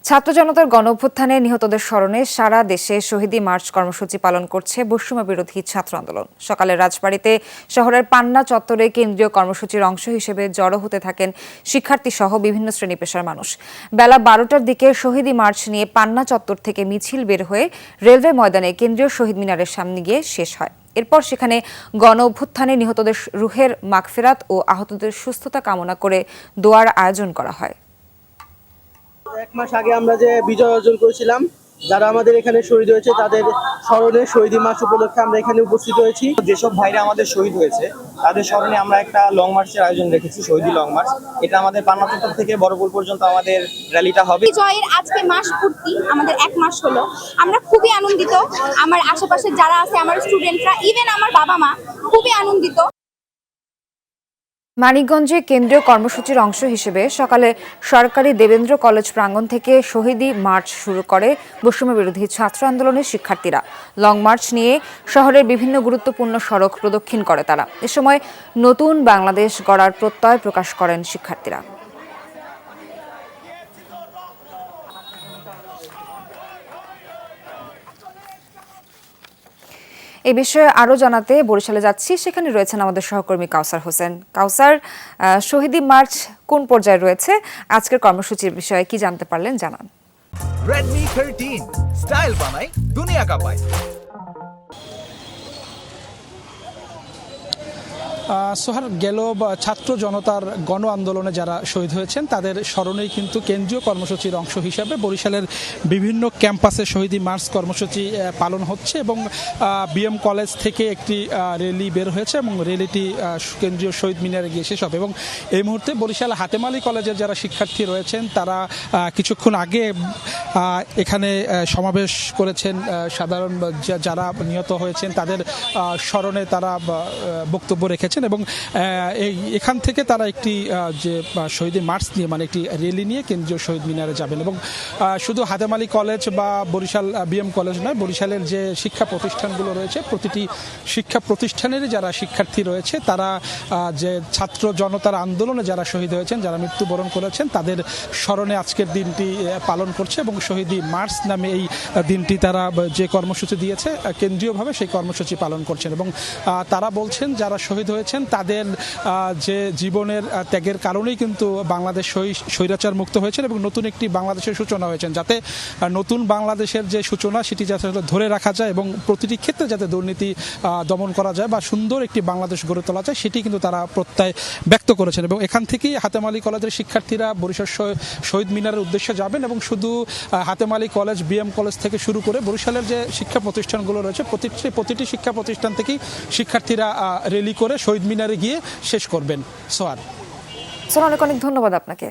ছাত্র জনতার গণঅভ্যুত্থানে নিহতদের স্মরণে সারা দেশে শহীদী মার্চ কর্মসূচি পালন করছে বৈষম্য বিরোধী ছাত্র আন্দোলন। সকালে রাজবাড়ীতে শহরের পান্না চত্বরে কেন্দ্রীয় কর্মসূচির অংশ হিসেবে জড়ো হতে থাকেন শিক্ষার্থী সহ বিভিন্ন শ্রেণী পেশার মানুষ। বেলা 12টার দিকে শহীদী মার্চ নিয়ে পান্না চত্বর থেকে মিছিল বের হয়ে রেলওয়ে ময়দানে কেন্দ্রীয় শহীদ মিনারের সামনে গিয়ে শেষ হয়। এরপর সেখানে গণঅভ্যুত্থানে নিহতদের রুহের মাগফিরাত ও আহতদের সুস্থতা কামনা করে দোয়ার আয়োজন করা হয়। এক মাস আগে আমরা যে বিজয় অর্জন করেছিলাম, যারা আমাদের এখানে শহীদ হয়েছে তাদের স্মরণে শহীদী মার্চ উপলক্ষে আমরা এখানে উপস্থিত হয়েছি। যেসব ভাইরা আমাদের শহীদ হয়েছে তাদের স্মরণে আমরা একটা লং মার্চের আয়োজন রেখেছি, শহীদী লং মার্চ। এটা আমাদের পান্না চত্বর থেকে বড়পুল পর্যন্ত আমাদের র্যালিটা হবে। বিজয়ের আজকে মাস পূর্তি, আমাদের 1 মাস হলো। আমরা খুবই আনন্দিত। আমার আশেপাশে যারা আছে, আমার স্টুডেন্টরা, ইভেন আমার বাবা মা খুবই আনন্দিত। মানিকগঞ্জে কেন্দ্রীয় কর্মসূচির অংশ হিসেবে সকালে সরকারি দেবেন্দ্র কলেজ প্রাঙ্গণ থেকে শহীদী মার্চ শুরু করে বৈষম্য বিরোধী ছাত্র আন্দোলনের শিক্ষার্থীরা। লং মার্চ নিয়ে শহরের বিভিন্ন গুরুত্বপূর্ণ সড়ক প্রদক্ষিণ করে তারা। এ সময় নতুন বাংলাদেশ গড়ার প্রত্যয় প্রকাশ করেন শিক্ষার্থীরা। এই বিষয়ে আরো জানাতে বরিশালে যাচ্ছি, সেখানে রয়েছেন আমাদের সহকর্মী কাউসার হোসেন। কাউসার, শহীদী মার্চ কোন পর্যায়ে রয়েছে, আজকের কর্মসূচির বিষয়ে কি জানতে পারলেন জানান। Redmi 13 স্টাইল বানাই দুনিয়া কাঁপায়। সোহার গেল ছাত্র জনতার গণ আন্দোলনে যারা শহীদ হয়েছেন তাদের স্মরণেই কিন্তু কেন্দ্রীয় কর্মসূচির অংশ হিসাবে বরিশালের বিভিন্ন ক্যাম্পাসে শহীদী মার্চ কর্মসূচি পালন হচ্ছে এবং বিএম কলেজ থেকে একটি র্যালি বের হয়েছে এবং র্যালিটি কেন্দ্রীয় শহীদ মিনারে গিয়ে শেষ হবে। এবং এই মুহূর্তে বরিশাল হাতেম আলী কলেজের যারা শিক্ষার্থী রয়েছেন তারা কিছুক্ষণ আগে এখানে সমাবেশ করেছেন। সাধারণ যারা নিহত হয়েছেন তাদের স্মরণে তারা বক্তব্য রেখেছেন এবং এখান থেকে তারা একটি যে শহীদী মার্চ নিয়ে মানে একটি র্যালি নিয়ে কেন্দ্রীয় শহীদ মিনারে যাবেন। এবং শুধু হাতেম আলী কলেজ বা বরিশাল বিএম কলেজ নয়, বরিশালের যে শিক্ষা প্রতিষ্ঠানগুলো রয়েছে প্রতিটি শিক্ষা প্রতিষ্ঠানেরই যারা শিক্ষার্থী রয়েছে তারা যে ছাত্র জনতার আন্দোলনে যারা শহীদ হয়েছেন, যারা মৃত্যুবরণ করেছেন তাদের স্মরণে আজকের দিনটি পালন করছে এবং শহীদী মার্চ নামে এই দিনটি তারা যে কর্মসূচি দিয়েছে কেন্দ্রীয়ভাবে সেই কর্মসূচি পালন করছেন। এবং তারা বলছেন যারা শহীদ হয়েছেন তাদের যে জীবনের ত্যাগের কারণেই কিন্তু বাংলাদেশ স্বৈরাচার মুক্ত হয়েছেন এবং নতুন একটি বাংলাদেশের সূচনা হয়েছেন। যাতে নতুন বাংলাদেশের যে সূচনা সেটি যাতে ধরে রাখা যায় এবং প্রতিটি ক্ষেত্রে যাতে দুর্নীতি দমন করা যায় বা সুন্দর একটি বাংলাদেশ গড়ে তোলা যায় সেটি কিন্তু তারা প্রত্যয় ব্যক্ত করেছেন। এবং এখান থেকেই হাতেম আলী কলেজের শিক্ষার্থীরা বরিশাল শহীদ মিনারের উদ্দেশ্যে যাবেন এবং শুধু Hatem Ali college BM college থেকে শুরু করে বরিশালের যে শিক্ষা প্রতিষ্ঠানগুলো রয়েছে প্রতিটি শিক্ষা প্রতিষ্ঠান থেকেই শিক্ষার্থীরা র্যালি করে শহীদ মিনারে গিয়ে শেষ করবেন। সোহার, অনেক অনেক ধন্যবাদ আপনাকে।